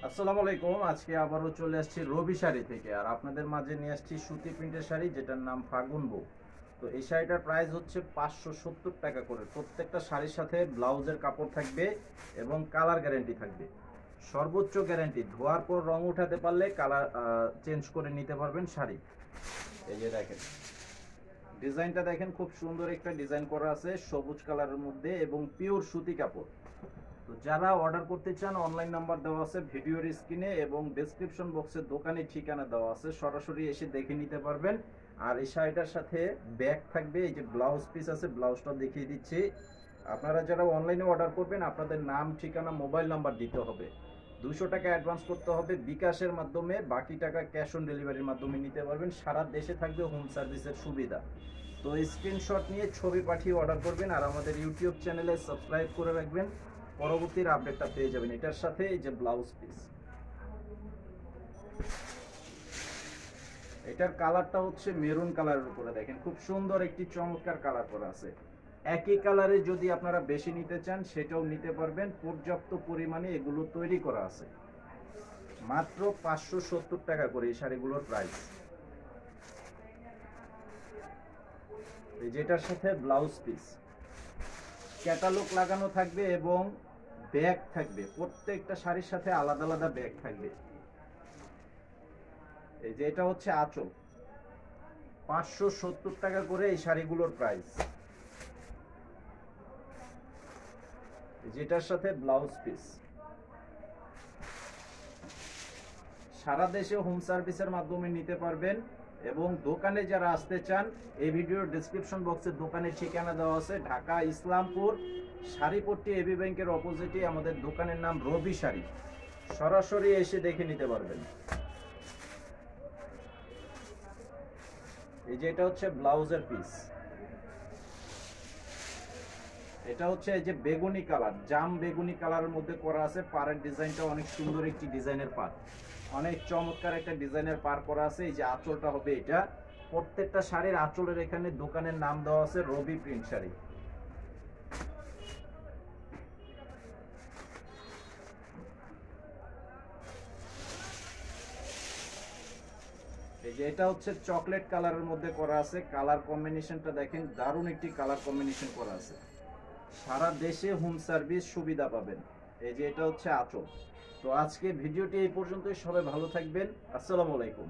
আসসালামু আলাইকুম। আজকে আবারও চলে আসছি রবি শাড়ি থেকে, আর আপনাদের মাঝে নিয়ে আসছি সুতি প্রিন্টের শাড়ি যেটার নাম ফাগুন বউ। তো এই শাড়িটার প্রাইস হচ্ছে 570 টাকা করে। প্রত্যেকটা শাড়ির সাথে ব্লাউজের কাপড় থাকবে এবং কালার গ্যারেন্টি থাকবে, সর্বোচ্চ গ্যারেন্টি। ধোয়ার পর রং উঠাতে পারলে কালার চেঞ্জ করে নিতে পারবেন শাড়ি। এই যে দেখেন ডিজাইনটা, দেখেন খুব সুন্দর একটা ডিজাইন করা আছে সবুজ কালারের মধ্যে এবং পিওর সুতি কাপড়। তো যারা অর্ডার করতে চান, অনলাইন নাম্বার দেওয়া আছে ভিডিওর স্ক্রিনে এবং ডেসক্রিপশন বক্সে দোকানের ঠিকানা দেওয়া আছে, সরাসরি এসে দেখে নিতে পারবেন। আর এই শাড়িটার সাথে ব্যাগ থাকবে, এই যে ব্লাউজ পিস আছে, ব্লাউজটা দেখিয়ে দিচ্ছি। আপনারা যারা অনলাইনে অর্ডার করবেন আপনাদের নাম, ঠিকানা, মোবাইল নাম্বার দিতে হবে। 200 টাকা অ্যাডভান্স করতে হবে বিকাশের মাধ্যমে, বাকি টাকা ক্যাশ অন ডেলিভারির মাধ্যমে নিতে পারবেন। সারা দেশে থাকবে হোম সার্ভিসের সুবিধা। তো স্ক্রিনশট নিয়ে ছবি পাঠিয়ে অর্ডার করবেন আর আমাদের ইউটিউব চ্যানেলে সাবস্ক্রাইব করে রাখবেন, পরবর্তীর আপডেটটা পেয়ে যাবেন। এটার সাথে এই যে ব্লাউজ পিস, এটার কালারটা হচ্ছে মেরুন কালারের উপরে, দেখেন খুব সুন্দর একটি চমৎকার কালার করা আছে। একই কালারে যদি আপনারা বেশি নিতে চান সেটাও নিতে পারবেন, পর্যাপ্ত পরিমাণে এগুলো তৈরি করা আছে। মাত্র 570 টাকা করে এই শাড়িগুলোর প্রাইস। এই যেটার সাথে ব্লাউজ পিস, ক্যাটালগ লাগানো থাকবে এবং ব্যাগ থাকবে, প্রত্যেকটা শাড়ির সাথে আলাদা আলাদা ব্যাগ থাকবে। এই যে এটা হচ্ছে আঁচল, 570 টাকা করে এই শাড়িগুলোর প্রাইস। যেটার সাথে ব্লাউজ পিস, সারা দেশে হোম সার্ভিসের মাধ্যমে নিতে পারবেন। এবং দোকানে যারা আসতে চান, এই ভিডিওর ডেসক্রিপশন বক্সে দোকানের ঠিকানা দেওয়া আছে, ঢাকা ইসলামপুর শাড়িপট্টি এবি ব্যাংকের অপোজিটে আমাদের দোকানের নাম রবি শাড়ি। সরাসরি এসে দেখে নিতে পারবেন। এই যে এটা হচ্ছে ব্লাউজের পিস, এটা হচ্ছে এই যে বেগুনি কালার, জাম বেগুনি কালারের মধ্যে করা আছে। পাড়ের ডিজাইনটা অনেক সুন্দর একটি ডিজাইনের পাড়, অনেক চমৎকার একটা ডিজাইনের পার করা আছে। এই যে আঁচলটা হবে এটা, প্রত্যেকটা শাড়ির আঁচলের এখানে দোকানের নাম দেওয়া আছে রবি প্রিন্ট শাড়ি। এই যে এটা হচ্ছে চকলেট কালারের মধ্যে করা আছে, কালার কম্বিনেশনটা দেখেন, দারুণ একটি কালার কম্বিনেশন করা আছে। সারা দেশে হোম সার্ভিস সুবিধা পাবেন। এই যে এটা হচ্ছে আঁচল। তো আজকে ভিডিওটি এই পর্যন্তই, সবাই ভালো থাকবেন। আসসালামু আলাইকুম।